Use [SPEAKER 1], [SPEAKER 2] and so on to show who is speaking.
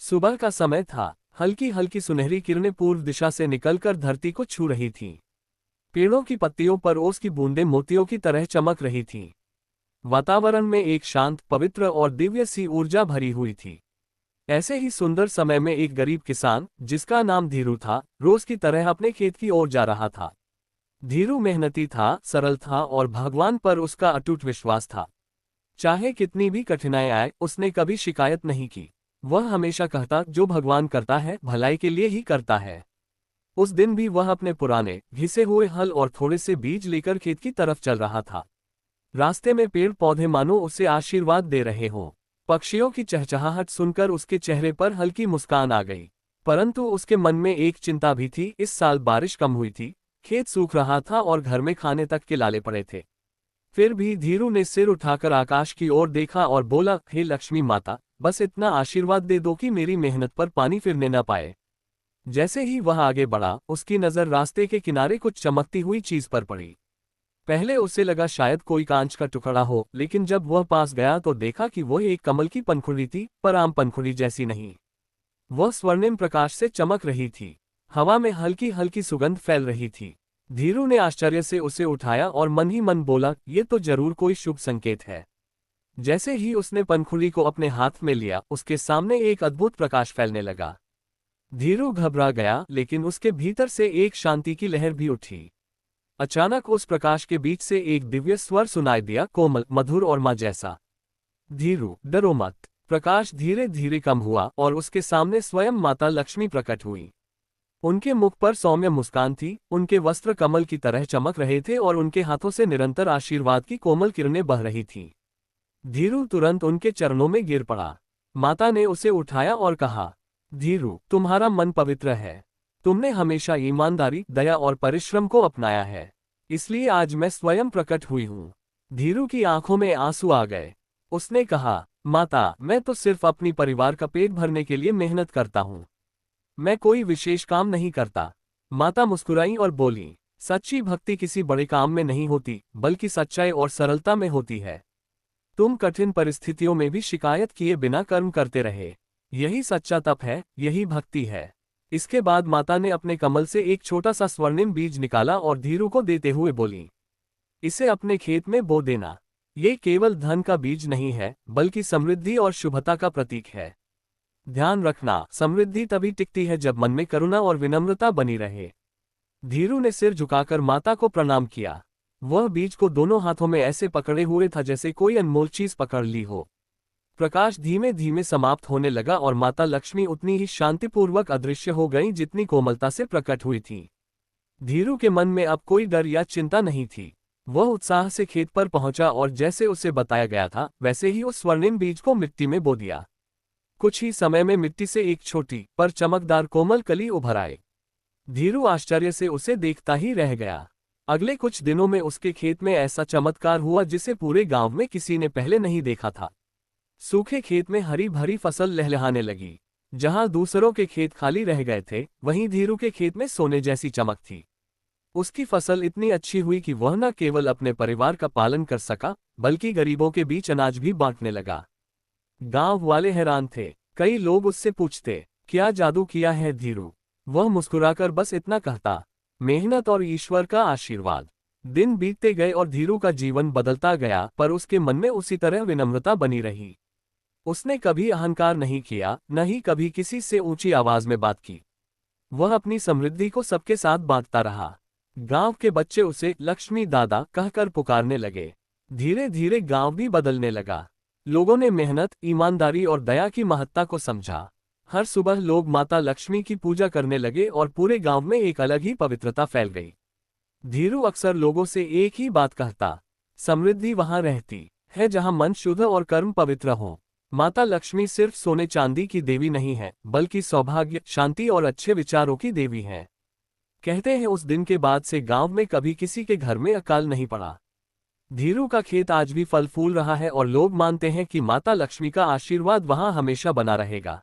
[SPEAKER 1] सुबह का समय था। हल्की हल्की सुनहरी किरणें पूर्व दिशा से निकलकर धरती को छू रही थीं। पेड़ों की पत्तियों पर ओस की बूंदें मोतियों की तरह चमक रही थीं। वातावरण में एक शांत, पवित्र और दिव्य सी ऊर्जा भरी हुई थी। ऐसे ही सुंदर समय में एक गरीब किसान, जिसका नाम धीरू था, रोज की तरह अपने खेत की ओर जा रहा था। धीरू मेहनती था, सरल था और भगवान पर उसका अटूट विश्वास था। चाहे कितनी भी कठिनाई आए, उसने कभी शिकायत नहीं की। वह हमेशा कहता, जो भगवान करता है भलाई के लिए ही करता है। उस दिन भी वह अपने पुराने घिसे हुए हल और थोड़े से बीज लेकर खेत की तरफ चल रहा था। रास्ते में पेड़ पौधे मानो उसे आशीर्वाद दे रहे हों। पक्षियों की चहचहाहट सुनकर उसके चेहरे पर हल्की मुस्कान आ गई। परंतु उसके मन में एक चिंता भी थी। इस साल बारिश कम हुई थी, खेत सूख रहा था और घर में खाने तक के लाले पड़े थे। फिर भी धीरू ने सिर उठाकर आकाश की ओर देखा और बोला, हे लक्ष्मी माता, बस इतना आशीर्वाद दे दो कि मेरी मेहनत पर पानी फिरने न पाए। जैसे ही वह आगे बढ़ा, उसकी नजर रास्ते के किनारे कुछ चमकती हुई चीज पर पड़ी। पहले उसे लगा शायद कोई कांच का टुकड़ा हो, लेकिन जब वह पास गया तो देखा कि वह एक कमल की पंखुड़ी थी, पर आम पंखुड़ी जैसी नहीं। वह स्वर्णिम प्रकाश से चमक रही थी। हवा में हल्की हल्की सुगंध फैल रही थी। धीरू ने आश्चर्य से उसे उठाया और मन ही मन बोला, ये तो जरूर कोई शुभ संकेत है। जैसे ही उसने पंखुड़ी को अपने हाथ में लिया, उसके सामने एक अद्भुत प्रकाश फैलने लगा। धीरू घबरा गया, लेकिन उसके भीतर से एक शांति की लहर भी उठी। अचानक उस प्रकाश के बीच से एक दिव्य स्वर सुनाई दिया, कोमल, मधुर और माँ जैसा। धीरू, डरो मत। प्रकाश धीरे धीरे कम हुआ और उसके सामने स्वयं माता लक्ष्मी प्रकट हुई। उनके मुख पर सौम्य मुस्कान थी, उनके वस्त्र कमल की तरह चमक रहे थे और उनके हाथों से निरंतर आशीर्वाद की कोमल किरणें बह रही थीं। धीरू तुरंत उनके चरणों में गिर पड़ा। माता ने उसे उठाया और कहा, धीरू, तुम्हारा मन पवित्र है। तुमने हमेशा ईमानदारी, दया और परिश्रम को अपनाया है, इसलिए आज मैं स्वयं प्रकट हुई हूँ। धीरू की आंखों में आंसू आ गए। उसने कहा, माता, मैं तो सिर्फ अपनी परिवार का पेट भरने के लिए मेहनत करता हूँ। मैं कोई विशेष काम नहीं करता। माता मुस्कुराई और बोली, सच्ची भक्ति किसी बड़े काम में नहीं होती, बल्कि सच्चाई और सरलता में होती है। तुम कठिन परिस्थितियों में भी शिकायत किए बिना कर्म करते रहे। यही सच्चा तप है, यही भक्ति है। इसके बाद माता ने अपने कमल से एक छोटा सा स्वर्णिम बीज निकाला और धीरू को देते हुए बोली, इसे अपने खेत में बो देना। ये केवल धन का बीज नहीं है, बल्कि समृद्धि और शुभता का प्रतीक है। ध्यान रखना, समृद्धि तभी टिकती है जब मन में करुणा और विनम्रता बनी रहे। धीरू ने सिर झुकाकर माता को प्रणाम किया। वह बीज को दोनों हाथों में ऐसे पकड़े हुए था जैसे कोई अनमोल चीज पकड़ ली हो। प्रकाश धीमे धीमे समाप्त होने लगा और माता लक्ष्मी उतनी ही शांतिपूर्वक अदृश्य हो गईं जितनी कोमलता से प्रकट हुई थी। धीरू के मन में अब कोई डर या चिंता नहीं थी। वह उत्साह से खेत पर पहुंचा और जैसे उसे बताया गया था, वैसे ही उस स्वर्णिम बीज को मिट्टी में बो दिया। कुछ ही समय में मिट्टी से एक छोटी पर चमकदार कोमल कली उभर आई। धीरू आश्चर्य से उसे देखता ही रह गया। अगले कुछ दिनों में उसके खेत में ऐसा चमत्कार हुआ जिसे पूरे गांव में किसी ने पहले नहीं देखा था। सूखे खेत में हरी भरी फसल लहलहाने लगी। जहां दूसरों के खेत खाली रह गए थे, वहीं धीरू के खेत में सोने जैसी चमक थी। उसकी फसल इतनी अच्छी हुई कि वह न केवल अपने परिवार का पालन कर सका, बल्कि गरीबों के बीच अनाज भी बांटने लगा। गांव वाले हैरान थे। कई लोग उससे पूछते, क्या जादू किया है धीरू? वह मुस्कुराकर बस इतना कहता, मेहनत और ईश्वर का आशीर्वाद। दिन बीतते गए और धीरू का जीवन बदलता गया, पर उसके मन में उसी तरह विनम्रता बनी रही। उसने कभी अहंकार नहीं किया, न ही कभी किसी से ऊंची आवाज में बात की। वह अपनी समृद्धि को सबके साथ बांटता रहा। गांव के बच्चे उसे लक्ष्मी दादा कहकर पुकारने लगे। धीरे धीरे गांव भी बदलने लगा। लोगों ने मेहनत, ईमानदारी और दया की महत्ता को समझा। हर सुबह लोग माता लक्ष्मी की पूजा करने लगे और पूरे गांव में एक अलग ही पवित्रता फैल गई। धीरू अक्सर लोगों से एक ही बात कहता, समृद्धि वहां रहती है जहां मन शुद्ध और कर्म पवित्र हो। माता लक्ष्मी सिर्फ सोने चांदी की देवी नहीं है, बल्कि सौभाग्य, शांति और अच्छे विचारों की देवी है। कहते हैं उस दिन के बाद से गांव में कभी किसी के घर में अकाल नहीं पड़ा। धीरू का खेत आज भी फल फूल रहा है और लोग मानते हैं कि माता लक्ष्मी का आशीर्वाद वहां हमेशा बना रहेगा।